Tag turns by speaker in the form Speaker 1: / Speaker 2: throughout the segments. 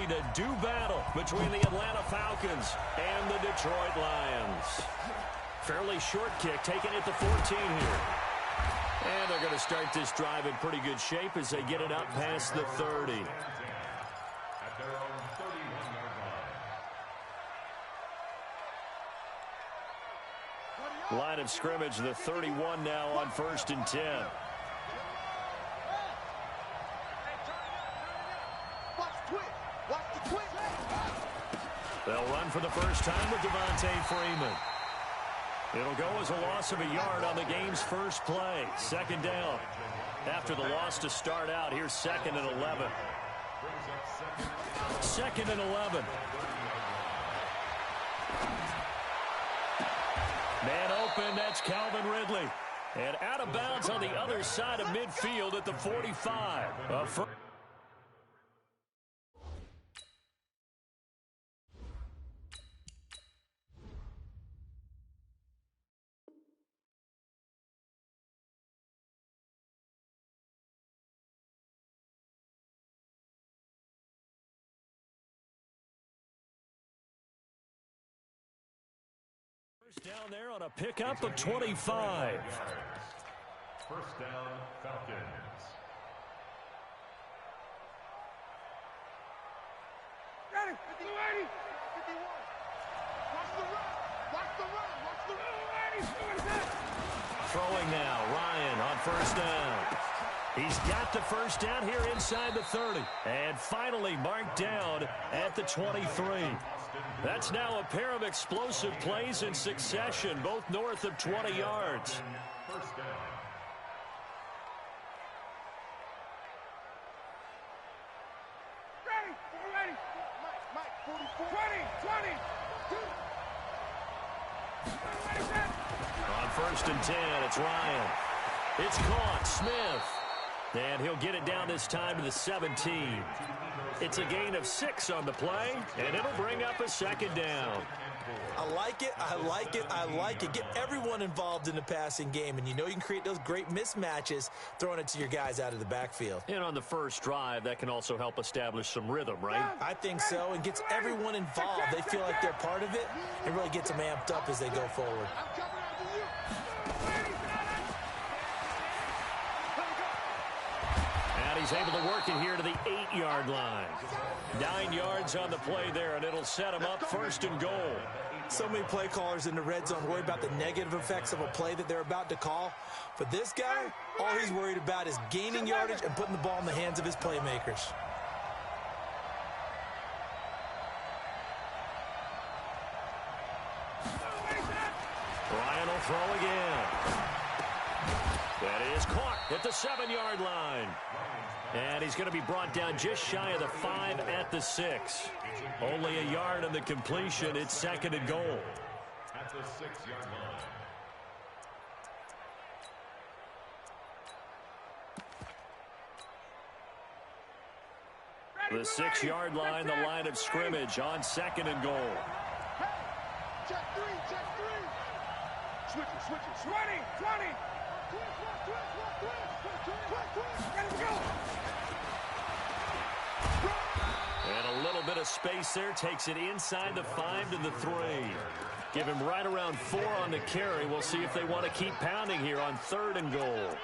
Speaker 1: to do battle between the Atlanta Falcons and the Detroit Lions. Fairly short kick, taken at the 14 here. And they're going to start this drive in pretty good shape as they get it up past the 30. Line of scrimmage, the 31 now on 1st and 10. They'll run for the first time with Devontae Freeman. It'll go as a loss of a yard on the game's first play. 2nd down. After the loss to start out, here's 2nd and 11. 2nd and 11. Man open, that's Calvin Ridley. And out of bounds on the other side of midfield at the 45. Down there on a pickup of 25.
Speaker 2: 1st down, Falcons.
Speaker 3: Got it. 50, 51. Watch the run. Watch the run. Watch the run.
Speaker 1: Throwing now, Ryan on 1st down. He's got the 1st down here inside the 30. And finally marked down at the 23. That's now a pair of explosive plays in succession, both north of 20 yards.
Speaker 2: 1st down.
Speaker 3: Ready. Mike, 44. 20.
Speaker 1: On 1st and 10, it's Ryan. It's caught, Smith. And he'll get it down this time to the 17. It's a gain of 6 on the play, and it'll bring up a 2nd down.
Speaker 4: I like it. Get everyone involved in the passing game, and you know you can create those great mismatches throwing it to your guys out of the backfield.
Speaker 1: And on the first drive, that can also help establish some rhythm, right?
Speaker 4: I think so, and gets everyone involved. They feel like they're part of it, and really gets them amped up as they go forward.
Speaker 1: He's able to work it here to the 8-yard line. 9 yards on the play there, and it'll set him up 1st and goal.
Speaker 4: So many play callers in the red zone worry about the negative effects of a play that they're about to call. But this guy, all he's worried about is gaining yardage and putting the ball in the hands of his playmakers.
Speaker 1: Ryan will throw again. That is caught at the 7-yard line. And he's going to be brought down just shy of the 5 at the 6. Only a yard on the completion. It's 2nd and goal.
Speaker 2: At the 6-yard line.
Speaker 1: The 6-yard line, the line of scrimmage on 2nd and goal.
Speaker 3: Check 3. Switch it. 20. Ready to go.
Speaker 1: And a little bit of space there. Takes it inside the 5 to the 3. Give him right around 4 on the carry. We'll see if they want to keep pounding here on 3rd and goal.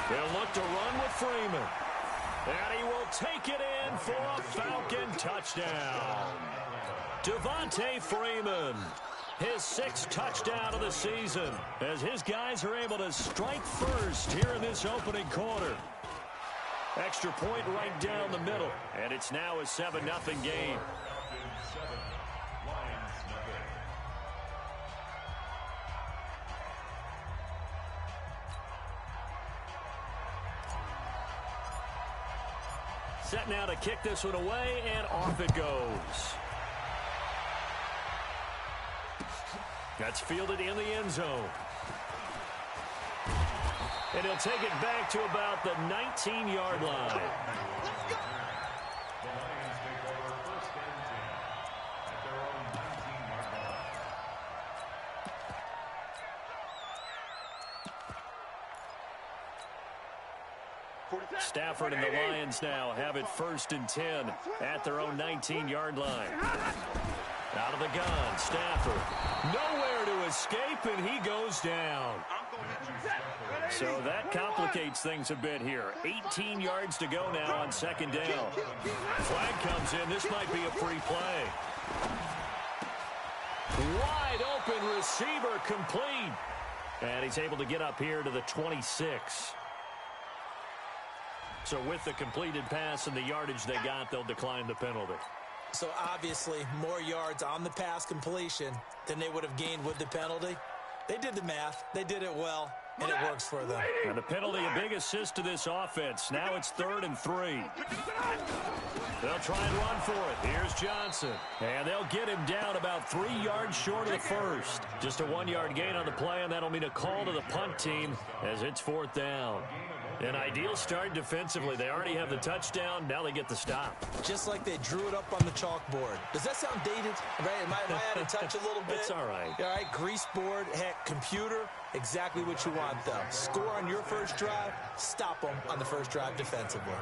Speaker 1: They'll look to run with Freeman. And he will take it in for a Falcon touchdown. Devontae Freeman, his 6th touchdown of the season, as his guys are able to strike first here in this opening quarter. Extra point right down the middle, and it's now a 7-0 game. Set now to kick this one away, and off it goes. That's fielded in the end zone. And he'll take it back to about the 19-yard line. Stafford and the Lions now have it 1st and 10 at their own 19-yard line. Out of the gun, Stafford. Nowhere to escape, and he goes down. So that complicates things a bit here. 18 yards to go now on 2nd down. Flag comes in. This might be a free play. Wide open receiver complete. And he's able to get up here to the 26. So with the completed pass and the yardage they got, they'll decline the penalty.
Speaker 4: So obviously more yards on the pass completion than they would have gained with the penalty. They did the math. They did it well, and it works for them.
Speaker 1: And the penalty, a big assist to this offense. Now it's 3rd and 3. They'll try and run for it. Here's Johnson. And they'll get him down about 3 yards short of the first. Just a 1-yard gain on the play, and that'll mean a call to the punt team as it's 4th down. An ideal start defensively. They already have the touchdown. Now they get the stop.
Speaker 4: Just like they drew it up on the chalkboard. Does that sound dated? Right? Am I out of touch a little bit?
Speaker 1: It's all right.
Speaker 4: All right, grease board, heck, computer, exactly what you want, though. Score on your first drive, stop them on the first drive defensively.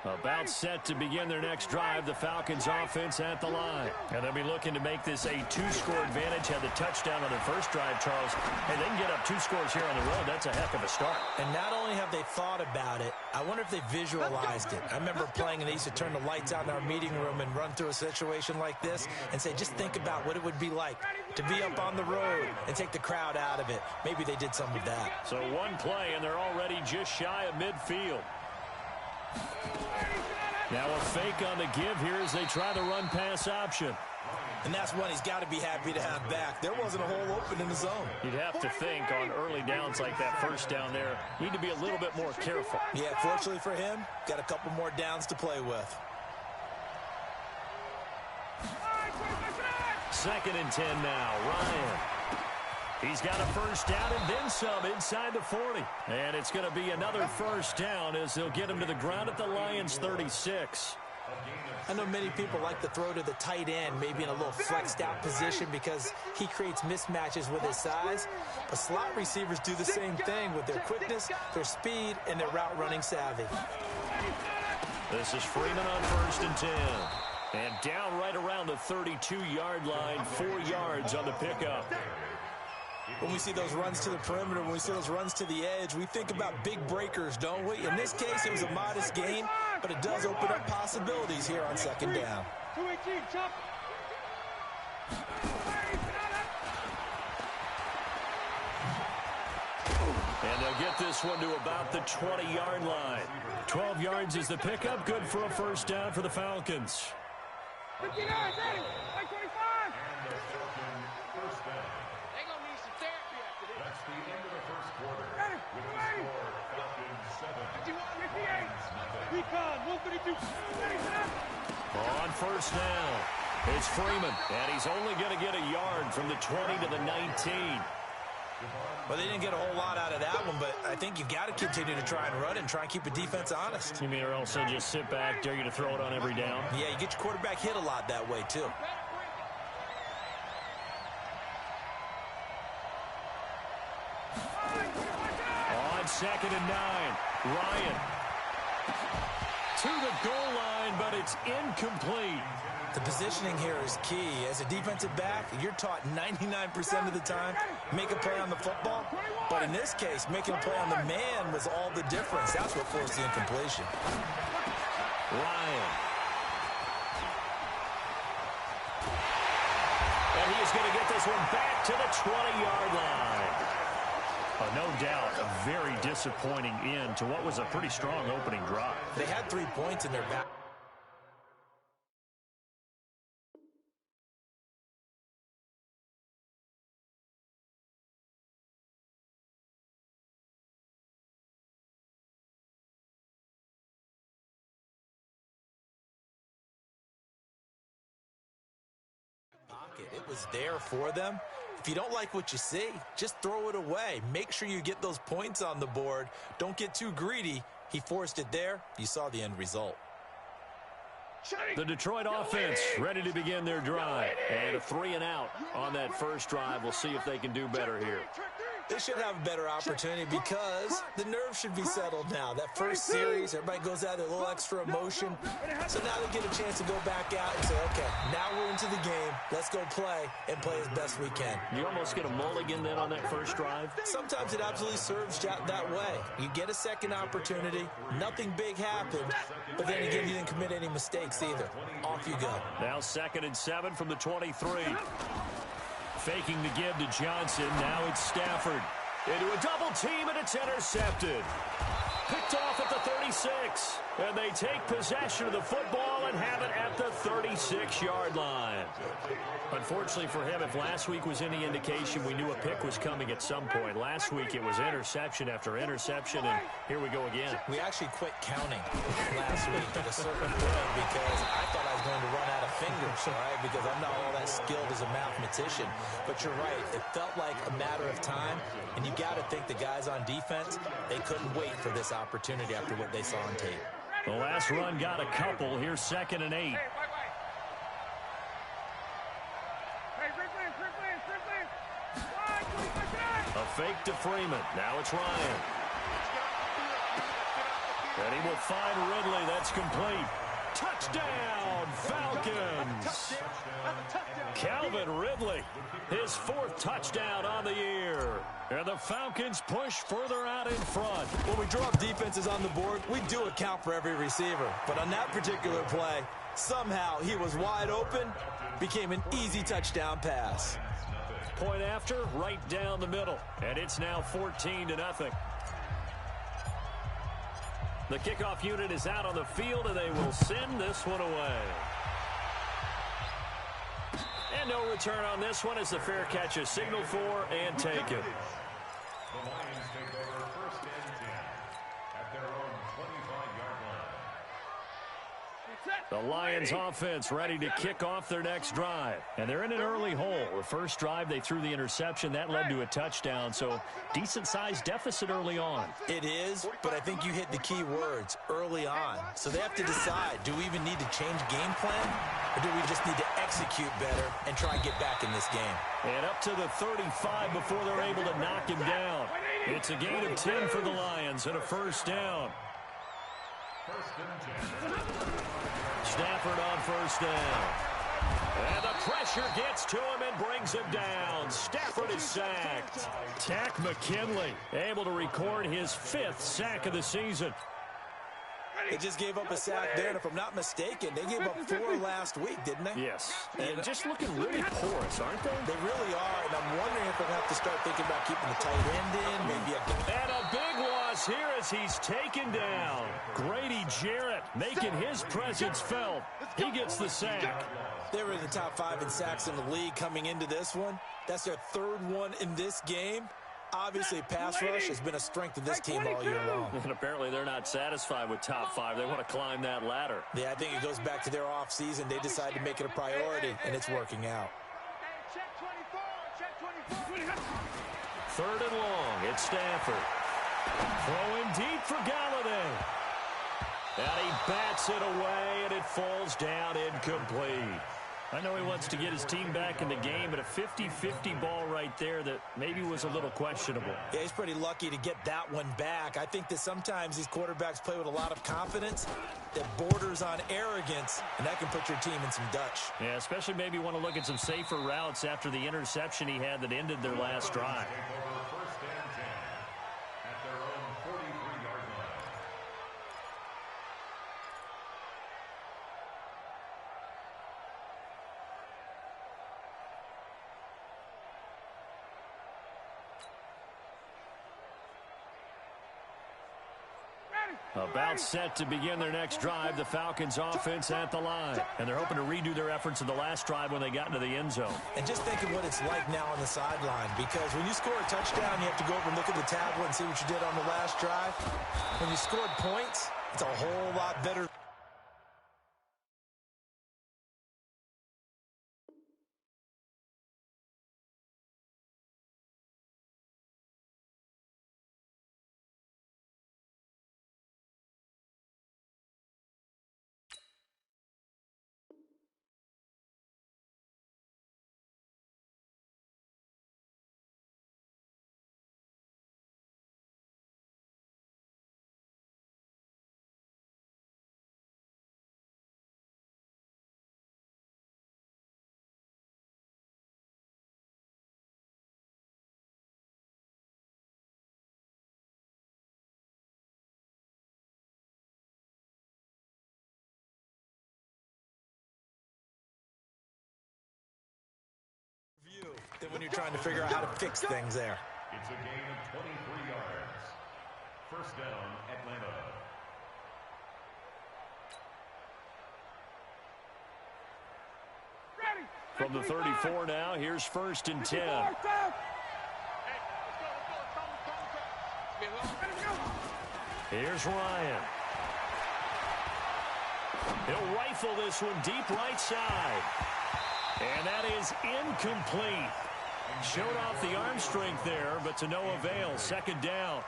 Speaker 1: About set to begin their next drive, the Falcons offense at the line. And they'll be looking to make this a 2-score advantage. Had the touchdown on their first drive, Charles. Hey, they can get up 2 scores here on the road. That's a heck of a start.
Speaker 4: And not only have they thought about it, I wonder if they visualized it. I remember playing, and they used to turn the lights out in our meeting room and run through a situation like this and say, just think about what it would be like to be up on the road and take the crowd out of it. Maybe they did some of that.
Speaker 1: So one play, and they're already just shy of midfield. Now a fake on the give here as they try the run-pass option.
Speaker 4: And that's one he's got to be happy to have back. There wasn't a hole open in the zone.
Speaker 1: You'd have to think on early downs like that first down there, need to be a little bit more careful.
Speaker 4: Yeah, fortunately for him, got a couple more downs to play with.
Speaker 1: 2nd and 10 now, Ryan. He's got a first down and then some inside the 40. And it's going to be another first down as they'll get him to the ground at the Lions' 36.
Speaker 4: I know many people like to throw to the tight end, maybe in a little flexed out position because he creates mismatches with his size. But slot receivers do the same thing with their quickness, their speed, and their route running savvy.
Speaker 1: This is Freeman on 1st and 10. And down right around the 32-yard line, 4 yards on the pickup.
Speaker 4: When we see those runs to the perimeter, when we see those runs to the edge, we think about big breakers, don't we? In this case, it was a modest gain, but it does open up possibilities here on 2nd down.
Speaker 1: And they'll get this one to about the 20-yard line. 12 yards is the pickup, good for a first down for the Falcons.
Speaker 3: 59, 25.
Speaker 2: That's the end of the first quarter. With the score, Falcons 7.
Speaker 1: On first down, it's Freeman, and he's only going to get a yard from the 20 to the 19.
Speaker 4: Well, they didn't get a whole lot out of that one, but I think you've got to continue to try and run and try and keep the defense honest.
Speaker 1: You mean or else they'll just sit back, dare you to throw it on every down?
Speaker 4: Yeah, you get your quarterback hit a lot that way, too.
Speaker 1: On 2nd and 9, Ryan to the goal line, but it's incomplete.
Speaker 4: The positioning here is key. As a defensive back, you're taught 99% of the time, make a play on the football. But in this case, making a play on the man was all the difference. That's what forced the incompletion.
Speaker 1: Ryan. And he is going to get this one back to the 20-yard line. No doubt a very disappointing end to what was a pretty strong opening drive.
Speaker 4: They had 3 points in their back. It was there for them. If you don't like what you see, just throw it away. Make sure you get those points on the board. Don't get too greedy. He forced it there. You saw the end result.
Speaker 1: The Detroit offense ready to begin their drive. And a 3-and-out on that first drive. We'll see if they can do better here.
Speaker 4: They should have a better opportunity because the nerves should be settled now. That first series, everybody goes out with a little extra emotion. So now they get a chance to go back out and say, okay, now we're into the game. Let's go play and play as best we can.
Speaker 1: You almost get a mulligan then on that first drive?
Speaker 4: Sometimes it absolutely serves that way. You get a second opportunity. Nothing big happened. But then again, you didn't commit any mistakes either. Off you go.
Speaker 1: Now 2nd and 7 from the 23. Faking the give to Johnson. Now it's Stafford. Into a double team, and it's intercepted. Picked off at the 36. And they take possession of the football and have it at the 36-yard line. Unfortunately for him, if last week was any indication, we knew a pick was coming at some point. Last week it was interception after interception, and here we go again.
Speaker 4: We actually quit counting last week at a certain point because I thought I was going to run out of fingers, all right, because I'm not all that skilled as a mathematician. But you're right. It felt like a matter of time, and you got to think the guys on defense, they couldn't wait for this opportunity after what they saw on tape.
Speaker 1: The last run got a couple. Here's 2nd and 8. A fake to Freeman. Now it's Ryan. And he will find Ridley. That's complete. Touchdown, Falcons. Calvin Ridley, his 4th touchdown on the year. And the Falcons push further out in front.
Speaker 4: When we draw up defenses on the board, we do account for every receiver. But on that particular play, somehow he was wide open, became an easy touchdown pass.
Speaker 1: Point after, right down the middle. And it's now 14-0. The kickoff unit is out on the field, and they will send this one away. And no return on this one as the fair catch is signaled for and taken.
Speaker 2: The Lions take over 1st and 10 at their own 25-yard line.
Speaker 1: The Lions offense ready to kick off their next drive. And they're in an early hole. The first drive, they threw the interception. That led to a touchdown. So decent-sized deficit early on.
Speaker 4: It is, but I think you hit the key words, early on. So they have to decide, do we even need to change game plan? Or do we just need to execute better and try and get back in this game?
Speaker 1: And up to the 35 before they're able to knock him down. It's a gain of 10 for the Lions and a first down.
Speaker 2: 1st and 10.
Speaker 1: Stafford on first down. And the pressure gets to him and brings him down. Stafford is sacked. Tack McKinley able to record his 5th sack of the season.
Speaker 4: They just gave up a sack there, and if I'm not mistaken, they gave up 4 last week, didn't they?
Speaker 1: Yes. And just looking really porous, aren't they?
Speaker 4: They really are, and I'm wondering if they'll have to start thinking about keeping the tight end in, maybe
Speaker 1: And a big loss here as he's taken down. Grady Jarrett making his presence felt. He gets the sack.
Speaker 4: They were in the top 5 in sacks in the league coming into this one. That's their 3rd one in this game. Obviously, pass rush has been a strength of this team all year long.
Speaker 1: And apparently they're not satisfied with top 5. They want to climb that ladder.
Speaker 4: Yeah, I think it goes back to their offseason. They decided to make it a priority, and it's working out.
Speaker 1: Third and long. It's Stafford. Throwing deep for Galladay. And he bats it away, and it falls down incomplete. I know he wants to get his team back in the game, but a 50-50 ball right there that maybe was a little questionable.
Speaker 4: Yeah, he's pretty lucky to get that one back. I think that sometimes these quarterbacks play with a lot of confidence that borders on arrogance, and that can put your team in some Dutch.
Speaker 1: Yeah, especially maybe want to look at some safer routes after the interception he had that ended their last drive.
Speaker 2: Take over 1st and 10 at their own 43-yard line.
Speaker 1: About set to begin their next drive, the Falcons offense at the line. And they're hoping to redo their efforts in the last drive when they got into the end zone.
Speaker 4: And just think of what it's like now on the sideline, because when you score a touchdown, you have to go over and look at the tablet and see what you did on the last drive. When you scored points, it's a whole lot better. when you're trying to figure out how to fix things there.
Speaker 2: It's a gain of 23 yards. First down, Atlanta.
Speaker 1: From the 34 now, here's 1st and 10. Here's Ryan. He'll rifle this one deep right side. And that is incomplete. Showed off the arm strength there, but to no avail. 2nd down.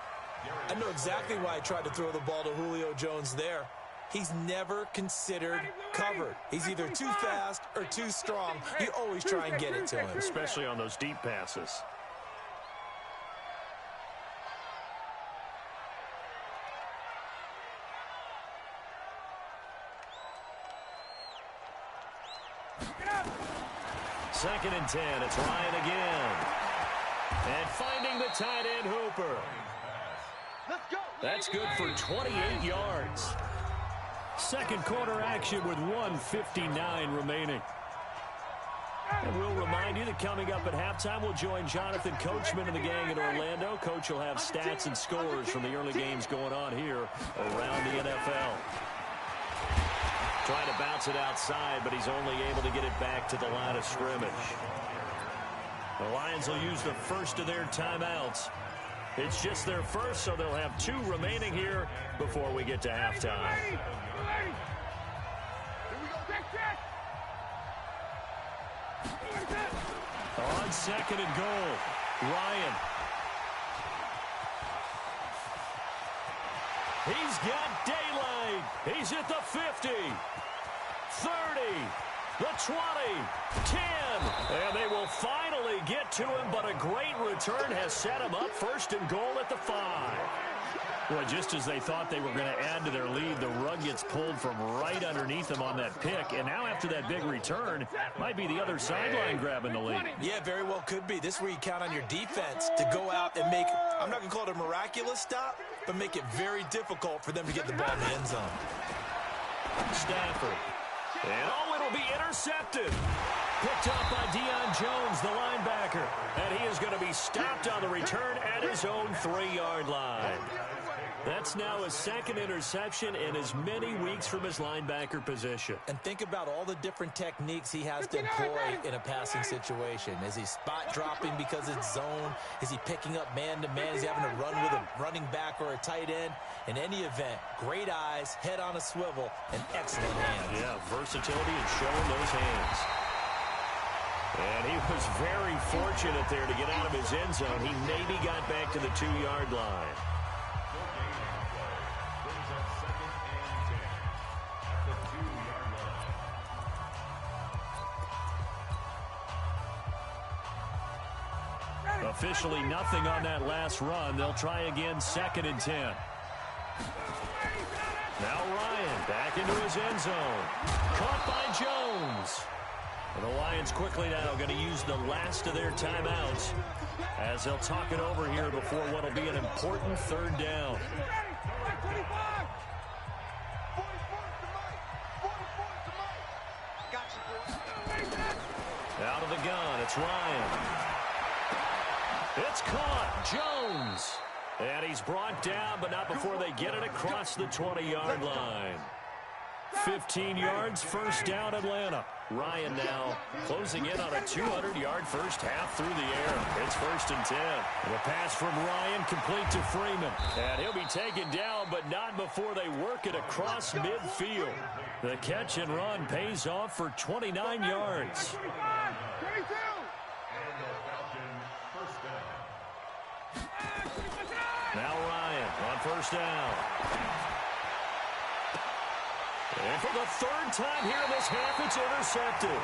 Speaker 4: I know exactly why I tried to throw the ball to Julio Jones there. He's never considered covered. He's either too fast or too strong. You always try and get it to him.
Speaker 1: Especially on those deep passes. Second and 10. It's Ryan again. And finding the tight end Hooper. That's good for 28 yards. Second quarter action with 1:59 remaining. And we'll remind you that coming up at halftime, we'll join Jonathan Coachman and the gang in Orlando. Coach will have stats and scores from the early games going on here around the NFL. Trying to bounce it outside, but he's only able to get it back to the line of scrimmage. The Lions will use the first of their timeouts. It's just their first, so they'll have 2 remaining here before we get to halftime. On 2nd and goal, Ryan. He's got daylight. He's at the 50, 30, the 20, 10. And they will finally get to him, but a great return has set him up 1st and goal at the 5. Well, just as they thought they were going to add to their lead, the rug gets pulled from right underneath them on that pick. And now after that big return, might be the other sideline grabbing the lead.
Speaker 4: Yeah, very well could be. This is where you count on your defense to go out and make, I'm not going to call it a miraculous stop, but make it very difficult for them to get the ball in the end zone.
Speaker 1: Stafford. And it'll be intercepted. Picked up by Deion Jones, the linebacker. And he is going to be stopped on the return at his own 3-yard line. That's now his 2nd interception in as many weeks from his linebacker position.
Speaker 4: And think about all the different techniques he has to employ in a passing situation. Is he spot dropping because it's zone? Is he picking up man-to-man? Is he having to run with a running back or a tight end? In any event, great eyes, head on a swivel, and excellent hands.
Speaker 1: Yeah, versatility and showing those hands. And he was very fortunate there to get out of his end zone. He maybe got back to the 2-yard line. Officially nothing on that last run. They'll try again 2nd and 10. Now Ryan back into his end zone. Caught by Jones. And the Lions quickly now going to use the last of their timeouts as they'll talk it over here before what will be an important 3rd down. Out of the gun, it's Ryan. It's caught. Jones. And he's brought down, but not before they get it across the 20-yard line. 15 yards, 1st down, Atlanta. Ryan now closing in on a 200-yard first half through the air. It's 1st and 10. And a pass from Ryan complete to Freeman. And he'll be taken down, but not before they work it across midfield. The catch and run pays off for 29 yards. Now Ryan on 1st down. And for the 3rd time here in this half, it's intercepted.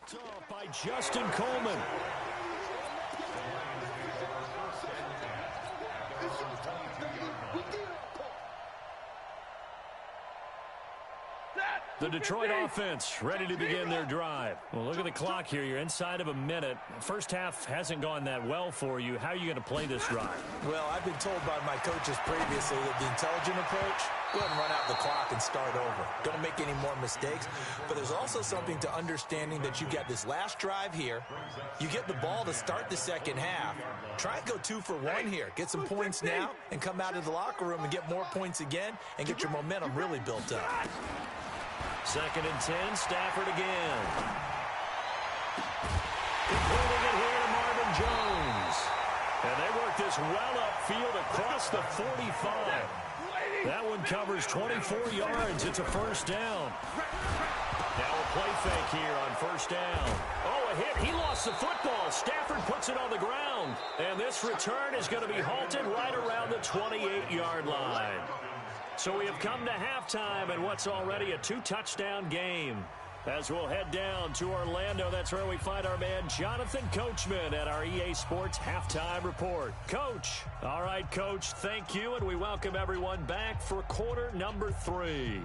Speaker 1: Picked off by Justin Coleman. The Detroit offense ready to begin their drive. Well, look at the clock here. You're inside of a minute. First half hasn't gone that well for you. How are you going to play this drive?
Speaker 4: Well, I've been told by my coaches previously that the intelligent approach, go ahead and run out the clock and start over. Don't make any more mistakes. But there's also something to understanding that you got this last drive here. You get the ball to start the second half. Try and go 2 for 1 here. Get some points now and come out of the locker room and get more points again and get your momentum really built up.
Speaker 1: 2nd and 10, Stafford again. Completing it here to Marvin Jones. And they work this well upfield across the 45. That one covers 24 yards. It's a first down. Now a play fake here on first down. Oh, a hit. He lost the football. Stafford puts it on the ground. And this return is going to be halted right around the 28-yard line. So we have come to halftime in what's already a 2-touchdown game. As we'll head down to Orlando, that's where we find our man Jonathan Coachman at our EA Sports Halftime Report. Coach. All right, Coach, thank you, and we welcome everyone back for quarter number 3.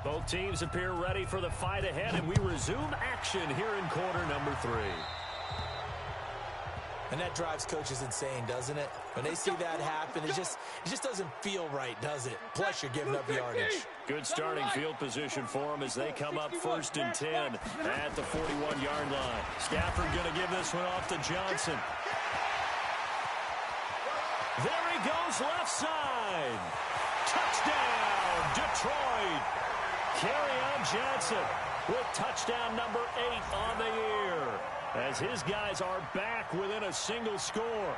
Speaker 1: Both teams appear ready for the fight ahead, and we resume action here in quarter number 3.
Speaker 4: And that drives coaches insane, doesn't it? When they see that happen, it just doesn't feel right, does it? Plus, you're giving up yardage.
Speaker 1: Good starting field position for them as they come up 1st and 10 at the 41-yard line. Stafford going to give this one off to Johnson. There he goes, left side. Touchdown, Detroit. Kerryon Johnson with touchdown number 8 on the year, as his guys are back within a single score.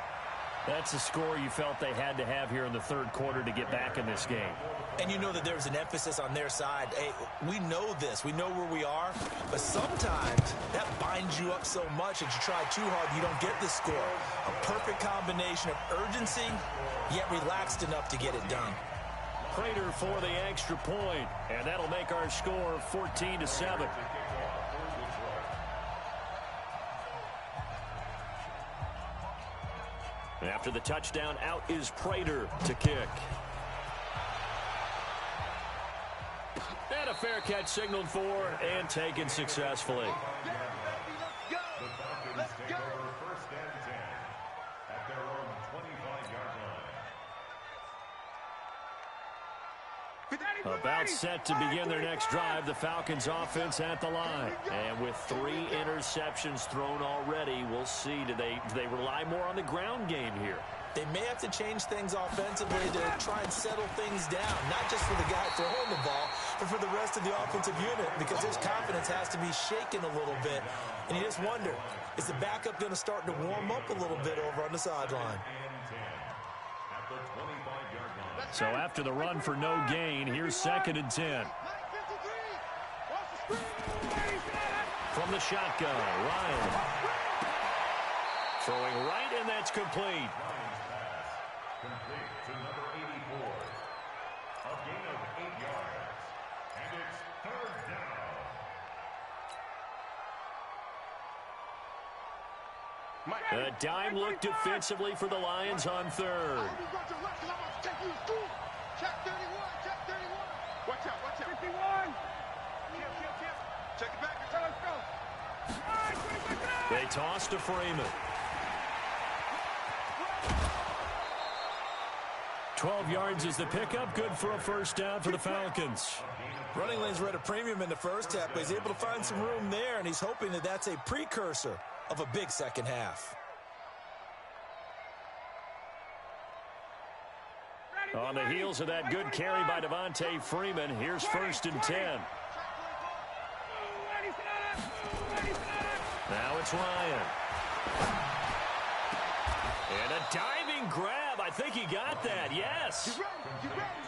Speaker 1: That's a score you felt they had to have here in the 3rd quarter to get back in this game.
Speaker 4: And you know that there's an emphasis on their side. Hey, we know this. We know where we are. But sometimes that binds you up so much that you try too hard, you don't get the score. A perfect combination of urgency, yet relaxed enough to get it done.
Speaker 1: Prater for the extra point, and that'll make our score 14-7. After the touchdown, out is Prater to kick. And a fair catch signaled for and taken successfully. About set to begin their next drive, the Falcons offense at the line. And with 3 interceptions thrown already, we'll see, do they rely more on the ground game here?
Speaker 4: They may have to change things offensively to try and settle things down, not just for the guy throwing the ball, but for the rest of the offensive unit, because his confidence has to be shaken a little bit. And you just wonder, is the backup going to start to warm up a little bit over on the sideline?
Speaker 1: So after the run for no gain, here's 2nd and 10. From the shotgun, Ryan. Throwing right, and that's complete.
Speaker 2: Complete to number 84. A gain of 8 yards. And it's 3rd down.
Speaker 1: A dime look defensively for the Lions on 3rd.
Speaker 3: Check 31, check 31. Watch out, 51. Check it back, let's go.
Speaker 1: They toss to Freeman. 12 yards is the pickup, good for a first down for the Falcons.
Speaker 4: Running lanes were at a premium in the first half, but he's able to find some room there, and he's hoping that that's a precursor of a big second half.
Speaker 1: On the heels of that good carry by Devontae Freeman, here's 1st and 10. Now it's Ryan. And a diving grab. I think he got that. Yes.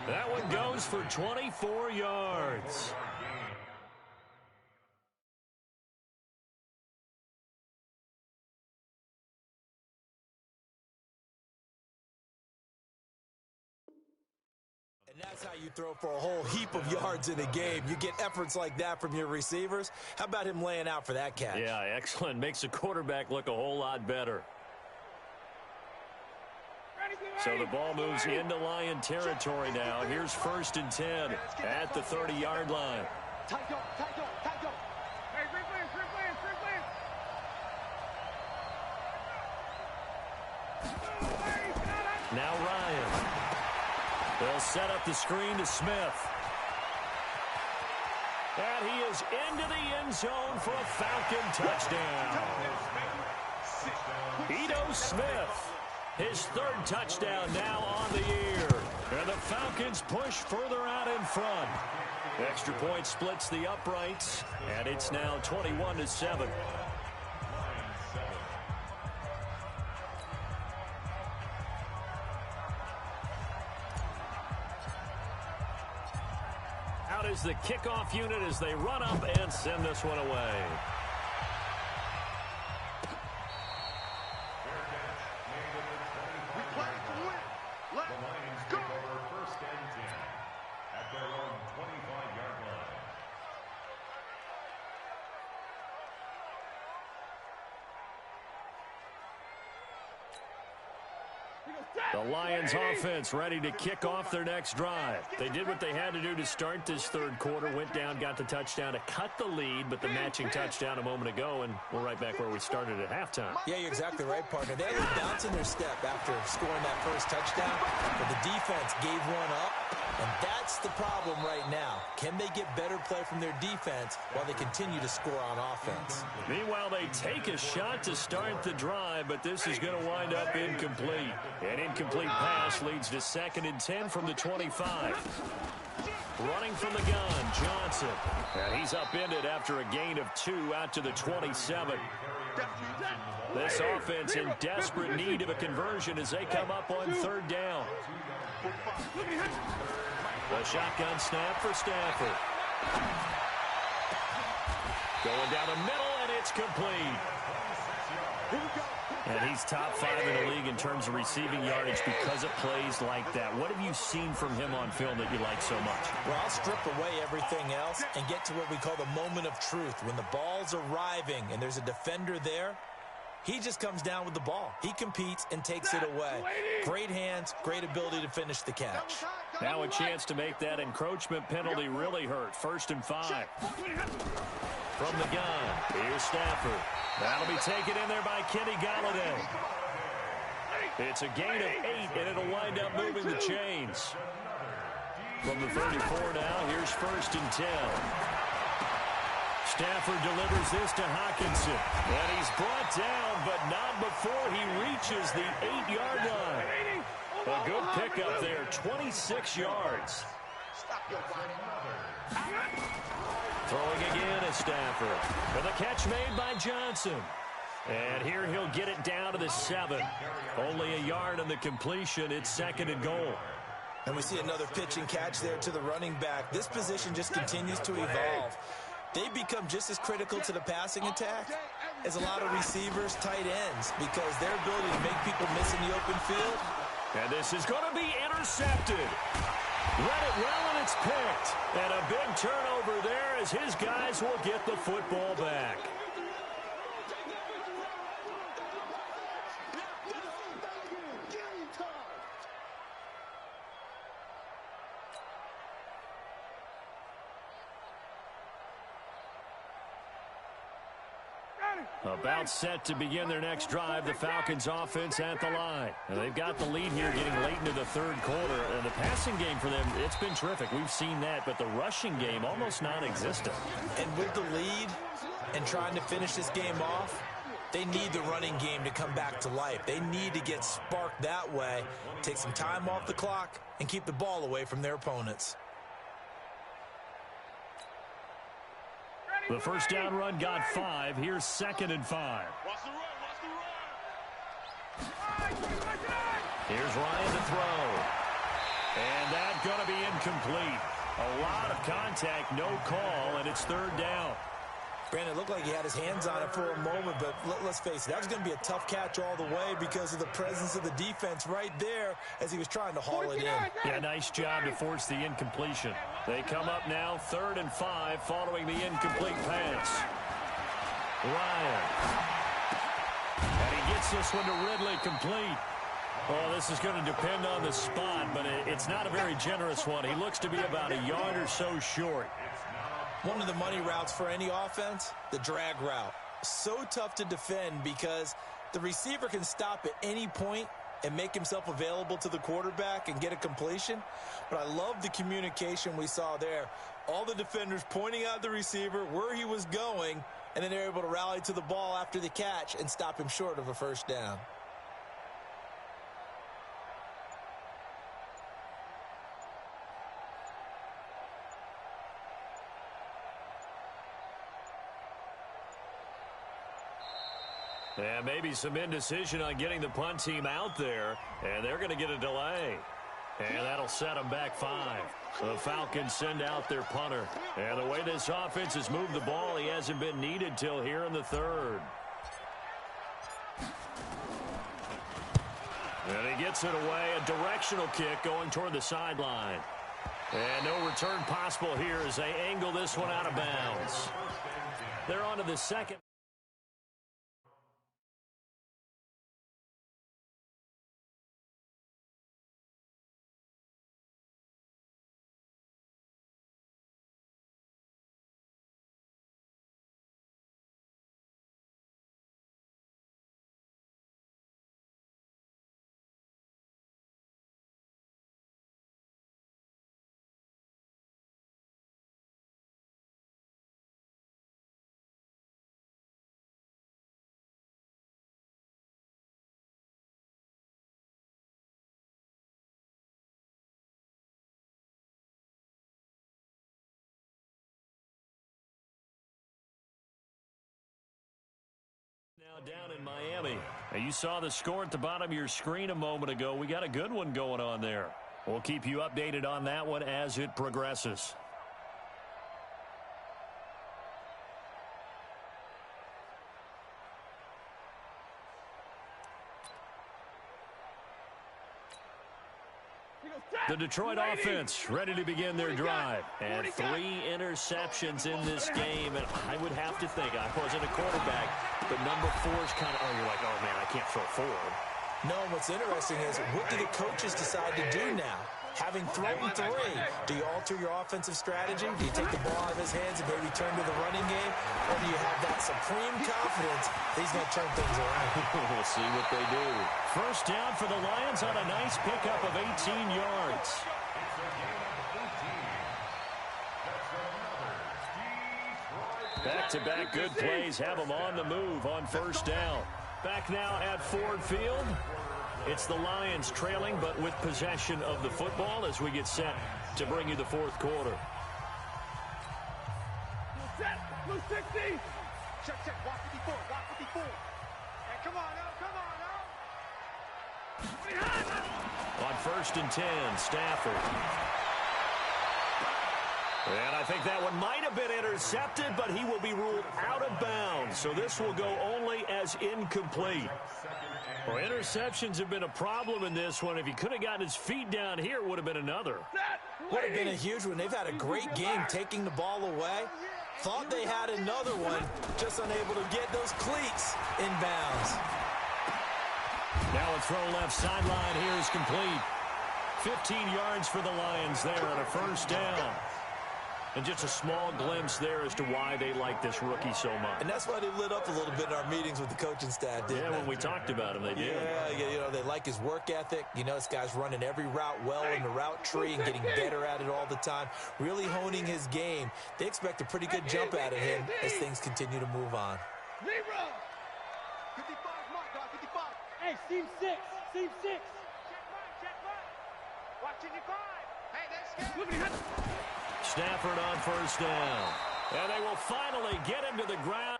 Speaker 1: That one goes for 24 yards.
Speaker 4: And that's how you throw for a whole heap of yards in a game. You get efforts like that from your receivers. How about him laying out for that catch?
Speaker 1: Yeah, excellent. Makes the quarterback look a whole lot better. So the ball moves into Lion territory now. Here's 1st and 10 at the 30-yard line. Now Ryan. They'll set up the screen to Smith. And he is into the end zone for a Falcon touchdown. Ito Smith, his 3rd touchdown now on the year. And the Falcons push further out in front. Extra point splits the uprights, and it's now 21-7. Out is the kickoff unit as they run up and send this one away. The Lions offense ready to kick off their next drive. They did what they had to do to start this 3rd quarter. Went down, got the touchdown to cut the lead, but the matching touchdown a moment ago, and we're right back where we started at halftime.
Speaker 4: Yeah, you're exactly right, partner. They had a bounce in their step after scoring that 1st touchdown, but the defense gave one up, and that's the problem right now. Can they get better play from their defense while they continue to score on offense?
Speaker 1: Meanwhile, they take a shot to start the drive, but this is going to wind up incomplete. An incomplete pass leads to 2nd and 10 from the 25. Running from the gun, Johnson. And he's upended after a gain of 2 out to the 27. This offense in desperate need of a conversion as they come up on 3rd down. The shotgun snap for Stafford. Going down the middle, and it's complete. And he's top 5 in the league in terms of receiving yardage because of plays like that. What have you seen from him on film that you like so much?
Speaker 4: Well, I'll strip away everything else and get to what we call the moment of truth. When the ball's arriving and there's a defender there, he just comes down with the ball. He competes and takes it away. Great hands, great ability to finish the catch.
Speaker 1: Now a chance to make that encroachment penalty really hurt. 1st and 5. From the gun, here's Stafford. That'll be taken in there by Kenny Golladay. It's a gain of 8, and it'll wind up moving the chains. From the 34 now, here's 1st and 10. Stafford delivers this to Hockenson. And he's brought down, but not before he reaches the 8-yard line. A good pickup there, 26 yards. Throwing again is Stafford. And the catch made by Johnson. And here he'll get it down to the 7. Only a yard on the completion. It's 2nd and goal.
Speaker 4: And we see another pitch and catch there to the running back. This position just continues to evolve. They become just as critical to the passing attack as a lot of receivers, tight ends, because their ability to make people miss in the open field.
Speaker 1: And this is going to be intercepted. Read it well, and it's picked. And a big turnover there as his guys will get the football back. About set to begin their next drive, the Falcons offense at the line. And they've got the lead here getting late into the 3rd quarter. And the passing game for them, it's been terrific. We've seen that, but the rushing game almost non-existent.
Speaker 4: And with the lead and trying to finish this game off, they need the running game to come back to life. They need to get sparked that way, take some time off the clock, and keep the ball away from their opponents.
Speaker 1: The first down run got 5. Here's 2nd and 5.
Speaker 3: Watch the run, watch the run.
Speaker 1: Here's Ryan to throw. And that's going to be incomplete. A lot of contact, no call, and it's third down.
Speaker 4: Brandon, it looked like he had his hands on it for a moment, but let's face it, that was going to be a tough catch all the way because of the presence of the defense right there as he was trying to haul it in.
Speaker 1: Yeah, nice job to force the incompletion. They come up now 3rd and 5 following the incomplete pass. Ryan. And he gets this one to Ridley complete. Oh, this is going to depend on the spot, but it's not a very generous one. He looks to be about a yard or so short.
Speaker 4: One of the money routes for any offense, the drag route. So tough to defend because the receiver can stop at any point and make himself available to the quarterback and get a completion. But I love the communication we saw there. All the defenders pointing out the receiver, where he was going, and then they're able to rally to the ball after the catch and stop him short of a first down.
Speaker 1: And maybe some indecision on getting the punt team out there, and they're going to get a delay. And that'll set them back 5. The Falcons send out their punter. And the way this offense has moved the ball, he hasn't been needed till here in the 3rd. And he gets it away, a directional kick going toward the sideline. And no return possible here as they angle this one out of bounds. They're on to the second. Now down in Miami. Now you saw the score at the bottom of your screen a moment ago. We got a good one going on there. We'll keep you updated on that one as it progresses. The Detroit offense ready to begin their drive. And 3 interceptions in this game. And I would have to think, I wasn't a quarterback, but number 4 is kind of, you're like, oh, man, I can't throw 4.
Speaker 4: No, what's interesting is, what do the coaches decide to do now? Having thrown 3, do you alter your offensive strategy? Do you take the ball out of his hands and maybe turn to the running game? Or do you have that supreme confidence that he's going to turn things around?
Speaker 1: We'll see what they do. First down for the Lions on a nice pickup of 18 yards. Back-to-back good plays have them on the move on first down. Back now at Ford Field. It's the Lions trailing, but with possession of the football as we get set to bring you the 4th quarter.
Speaker 3: Set, blue 60. Check, walk 54, walk 54. Hey, come on now.
Speaker 1: On 1st and 10, Stafford. And I think that one might have been intercepted, but he will be ruled out of bounds. So this will go only as incomplete. Well, interceptions have been a problem in this one. If he could have gotten his feet down here, it would have been another.
Speaker 4: Would have been a huge one. They've had a great game taking the ball away. Thought they had another one, just unable to get those cleats in bounds.
Speaker 1: Now a throw left sideline here is complete. 15 yards for the Lions there on a first down. And just a small glimpse there as to why they like this rookie so much.
Speaker 4: And that's why they lit up a little bit in our meetings with the coaching staff, didn't they?
Speaker 1: When we talked about him, they did.
Speaker 4: Yeah, you know, they like his work ethic. You know, this guy's running every route well in the route tree and getting better at it all the time, really honing his game. They expect a pretty good jump out of him as things continue to move on.
Speaker 3: 55, mark, 55. Hey, seam 6, seam 6. Check right. Watch 55. Hey, that's good.
Speaker 1: Stafford on first down. And they will finally get him to the ground.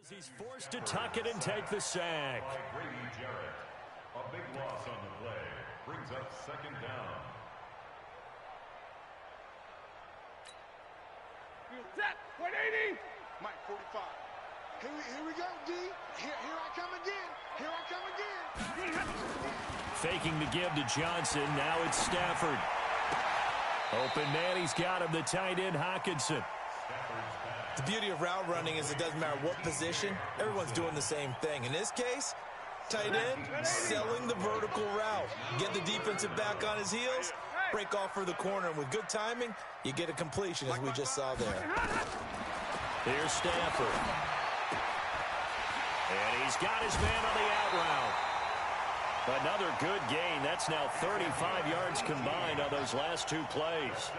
Speaker 1: As he's forced to tuck it and take the sack.
Speaker 2: By Grady Jarrett. A big loss on the play. Brings up second down.
Speaker 3: Set. 180. Mike, 45. Here we go, D. Here I come again. Here I come again.
Speaker 1: Faking the give to Johnson. Now it's Stafford. Open man, he's got him, the tight end, Hockenson.
Speaker 4: The beauty of route running is it doesn't matter what position. Everyone's doing the same thing. In this case, tight end, selling the vertical route. Get the defensive back on his heels, break off for the corner. And with good timing, you get a completion, as we just saw there.
Speaker 1: Here's Stafford. And he's got his man on the out route. Another good gain. That's now 35 yards combined on those last two plays.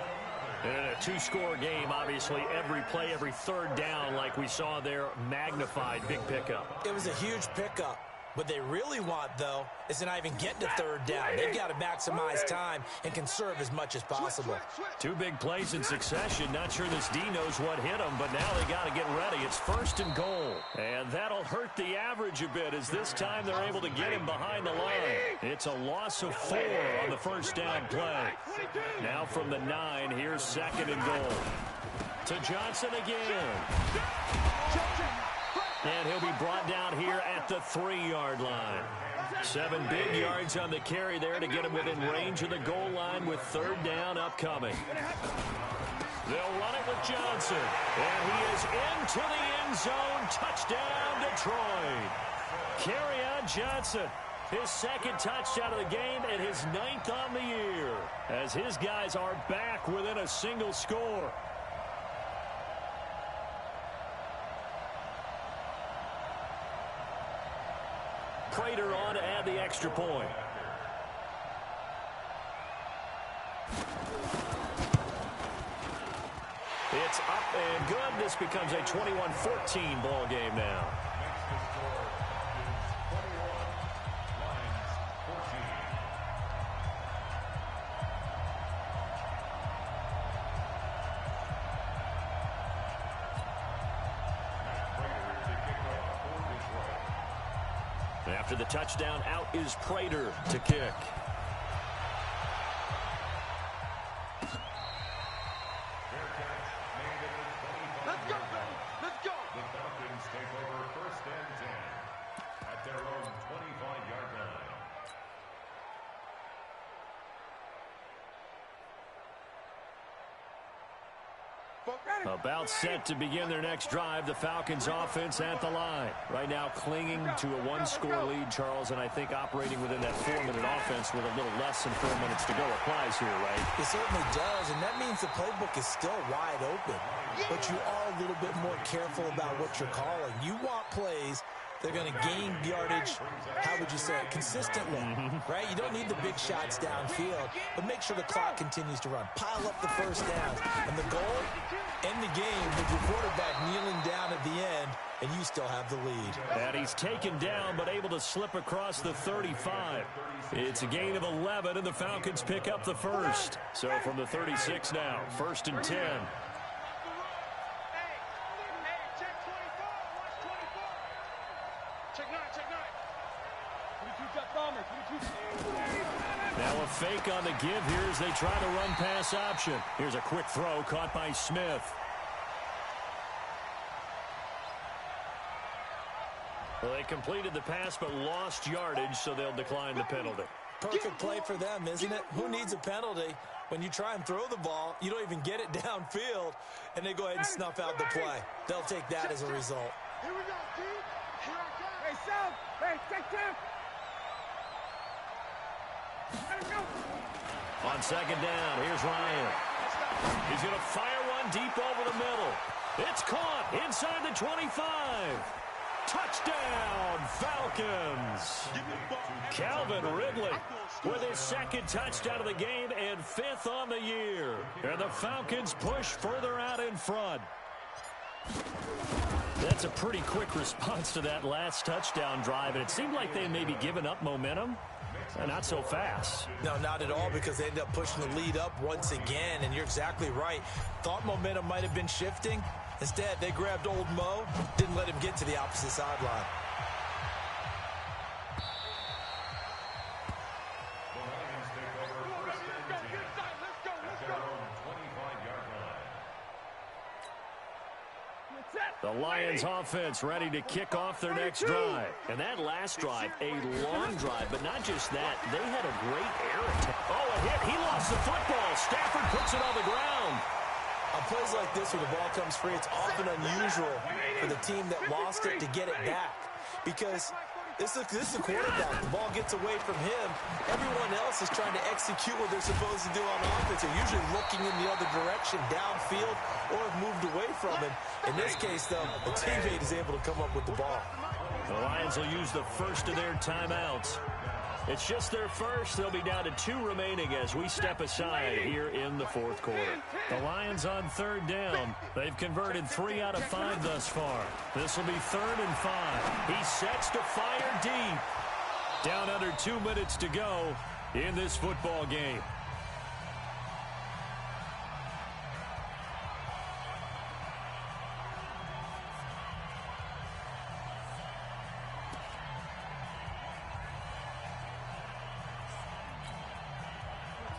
Speaker 1: And in a two-score game, obviously, every play, every third down, like we saw there, magnified, big pickup.
Speaker 4: It was a huge pickup. What they really want, though, is to not even get to third down. They've got to maximize time and conserve as much as possible.
Speaker 1: Two big plays in succession. Not sure this D knows what hit them, but now they got to get ready. It's 1st and goal. And that'll hurt the average a bit as this time they're able to get him behind the line. It's a loss of 4 on the first down play. Now from the 9, here's 2nd and goal. To Johnson again. And he'll be brought down here at the 3-yard line. 7 big yards on the carry there to get him within range of the goal line with 3rd down upcoming. They'll run it with Johnson. And he is into the end zone. Touchdown, Detroit. Carry on Johnson. His 2nd touchdown of the game and his 9th on the year. As his guys are back within a single score. Prater on to add the extra point. It's up and good. This becomes a 21-14 ball game now. After the touchdown, out is Prater to kick.
Speaker 3: Let's go, baby. Let's go.
Speaker 2: The Falcons take over 1st and 10 at their own 25-yard line.
Speaker 1: About set to begin their next drive. The Falcons offense at the line. Right now clinging to a 1-score lead, Charles, and I think operating within that 4-minute offense with a little less than 4 minutes to go applies here, right?
Speaker 4: It certainly does, and that means the playbook is still wide open. But you are a little bit more careful about what you're calling. You want plays they're going to gain yardage, how would you say it, consistently, right? You don't need the big shots downfield, but make sure the clock continues to run. Pile up the first down. And the goal, end the game with your quarterback kneeling down at the end, and you still have the lead.
Speaker 1: And he's taken down, but able to slip across the 35. It's a gain of 11, and the Falcons pick up the first. So from the 36 now, 1st and 10. Now a fake on the give here as they try to run pass option. Here's a quick throw caught by Smith. Well, they completed the pass but lost yardage, so they'll decline the penalty.
Speaker 4: Perfect play for them, isn't it? Who needs a penalty? When you try and throw the ball, you don't even get it downfield, and they go ahead and snuff out the play. They'll take that as a result.
Speaker 3: Here we go, T. Here I come. Hey, Sal. Hey, take time.
Speaker 1: On second down, here's Ryan. He's going to fire one deep over the middle. It's caught inside the 25. Touchdown, Falcons. Calvin Ridley with his 2nd touchdown of the game and 5th on the year. And the Falcons push further out in front. That's a pretty quick response to that last touchdown drive, and it seemed like they may be giving up momentum. Not so fast.
Speaker 4: No, not at all, because they ended up pushing the lead up once again, and you're exactly right. Thought momentum might have been shifting. Instead, they grabbed old Mo, didn't let him get to the opposite sideline.
Speaker 1: The Lions offense ready to kick off their next drive. And that last drive, a long drive, but not just that. They had a great air attack. Oh, a hit. He lost the football. Stafford puts it on the ground.
Speaker 4: On plays like this where the ball comes free, it's often unusual for the team that lost it to get it back. Because this is a quarterback. The ball gets away from him. Everyone else is trying to execute what they're supposed to do on offense. They're usually looking in the other direction, downfield, or have moved away from him. In this case, though, a teammate is able to come up with the ball.
Speaker 1: The Lions will use the first of their timeouts. It's just their first. They'll be down to 2 remaining as we step aside here in the fourth quarter. The Lions on third down. They've converted 3 out of 5 thus far. This will be 3rd and 5. He sets to fire deep. Down under 2 minutes to go in this football game.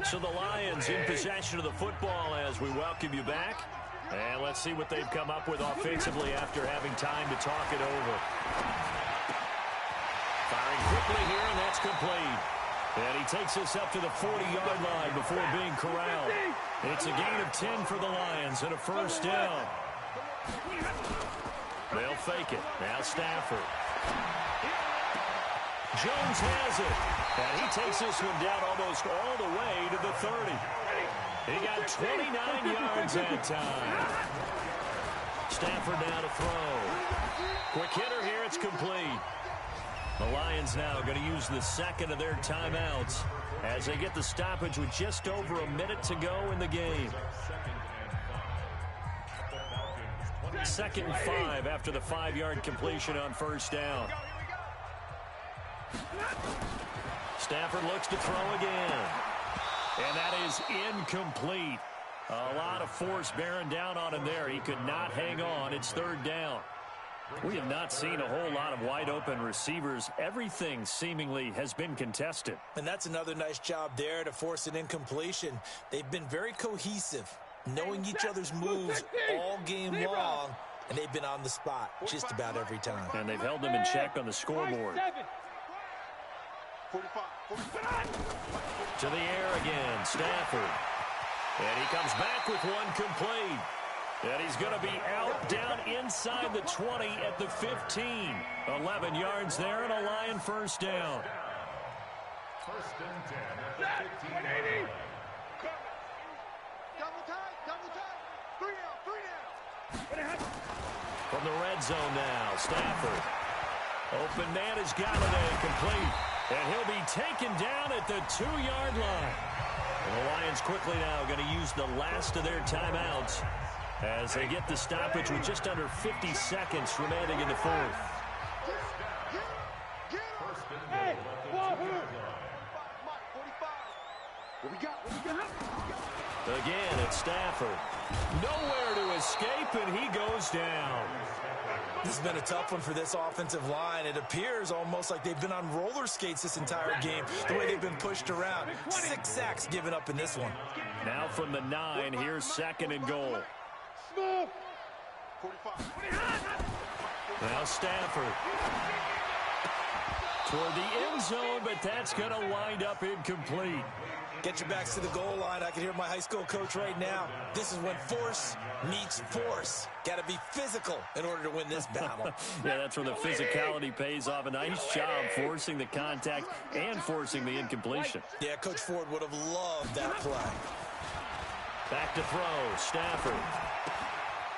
Speaker 1: So the Lions in possession of the football as we welcome you back. And let's see what they've come up with offensively after having time to talk it over. Firing quickly here, and that's complete. And he takes us up to the 40-yard line before being corralled. It's a gain of 10 for the Lions and a first down. They'll fake it. Now Stafford. Jones has it. And he takes this one down almost all the way to the 30. He got 29 yards that time. Stafford now to throw. Quick hitter here. It's complete. The Lions now going to use the second of their timeouts as they get the stoppage with just over a minute to go in the game. 2nd and 5 after the 5-yard completion on first down. Stafford looks to throw again. And that is incomplete. A lot of force bearing down on him there. He could not hang on. It's 3rd down. We have not seen a whole lot of wide-open receivers. Everything seemingly has been contested.
Speaker 4: And that's another nice job there to force an incompletion. They've been very cohesive, knowing each other's moves all game long, and they've been on the spot just about every time.
Speaker 1: And they've held them in check on the scoreboard.
Speaker 3: 45.
Speaker 1: To the air again, Stafford. And he comes back with one complete. And he's going to be out down inside the 20 at the 15. 11 yards there and a Lion first down.
Speaker 2: 1st and 10 at the 15-yard line.
Speaker 3: Double time. 3 down.
Speaker 1: From the red zone now, Stafford. Open man has got it in, complete. And he'll be taken down at the 2-yard line. And the Lions quickly now going to use the last of their timeouts as they get the stoppage with just under 50 seconds remaining in the fourth.
Speaker 3: Hey, what we got?
Speaker 1: Again, it's Stafford. Nowhere to escape, and he goes down.
Speaker 4: This has been a tough one for this offensive line. It appears almost like they've been on roller skates this entire game, the way they've been pushed around. 6 sacks given up in this one.
Speaker 1: Now from the 9, here's 2nd and goal.
Speaker 3: 45.
Speaker 1: Now Stafford. Toward the end zone, but that's going to wind up incomplete.
Speaker 4: Get your backs to the goal line. I can hear my high school coach right now. This is when force meets force. Got to be physical in order to win this battle.
Speaker 1: Yeah, that's where the physicality pays off. A nice job forcing the contact and forcing the incompletion.
Speaker 4: Yeah, Coach Ford would have loved that play.
Speaker 1: Back to throw, Stafford.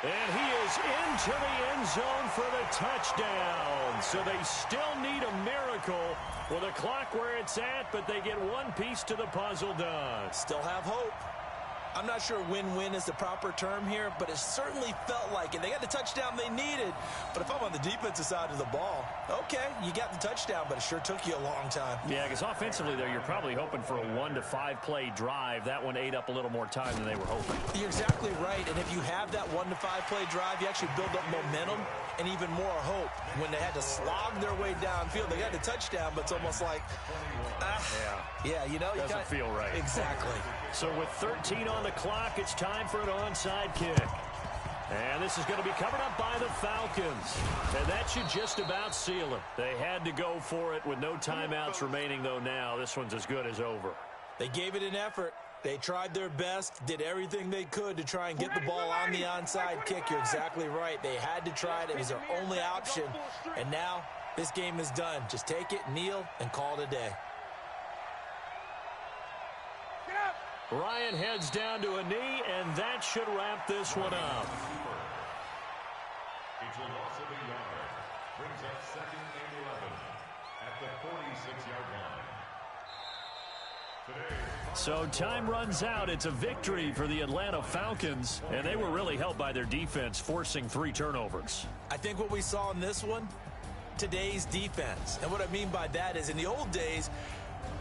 Speaker 1: And he is into the end zone for the touchdown. So they still need a miracle with the clock where it's at, but they get one piece to the puzzle done.
Speaker 4: Still have hope. I'm not sure win-win is the proper term here, but it certainly felt like it. They got the touchdown they needed, but if I'm on the defensive side of the ball, okay, you got the touchdown, but it sure took you a long time.
Speaker 1: Yeah, because offensively, though, you're probably hoping for a 1 to 5 play drive. That one ate up a little more time than they were hoping.
Speaker 4: You're exactly right, and if you have that 1 to 5 play drive, you actually build up momentum and even more hope. When they had to slog their way downfield, they got the touchdown, but it's almost like, yeah, you know, you
Speaker 1: doesn't feel right.
Speaker 4: Exactly.
Speaker 1: So with 13 on the clock, it's time for an onside kick. And this is going to be covered up by the Falcons. And that should just about seal it. They had to go for it with no timeouts remaining, though now. This one's as good as over.
Speaker 4: They gave it an effort. They tried their best, did everything they could to try and get the ball on the onside kick. You're exactly right. They had to try it. It was their only option. And now this game is done. Just take it, kneel, and call it a day.
Speaker 1: Ryan heads down to a knee, and that should wrap this one up.
Speaker 2: It's a loss of a yard. Brings up 2nd and 11 at the 46-yard line.
Speaker 1: So time runs out. It's a victory for the Atlanta Falcons, and they were really helped by their defense, forcing 3 turnovers.
Speaker 4: I think what we saw in this one, today's defense. And what I mean by that is in the old days,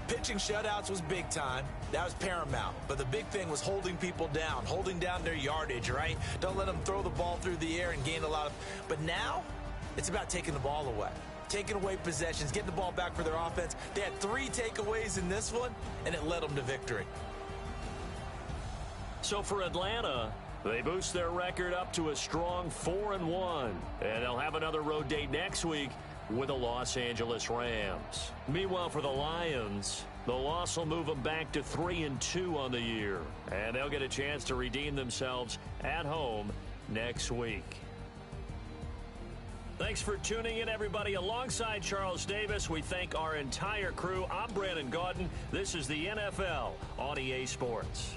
Speaker 4: pitching shutouts was big time. That was paramount. But the big thing was holding people down, holding down their yardage, right? Don't let them throw the ball through the air and gain a lot of... But now, it's about taking the ball away. Taking away possessions, getting the ball back for their offense. They had 3 takeaways in this one, and it led them to victory.
Speaker 1: So for Atlanta, they boost their record up to a strong 4-1. And they'll have another road date next week with the Los Angeles Rams. Meanwhile, for the Lions, the loss will move them back to 3-2 on the year. And they'll get a chance to redeem themselves at home next week. Thanks for tuning in, everybody. Alongside Charles Davis, we thank our entire crew. I'm Brandon Gaudin. This is the NFL on EA Sports.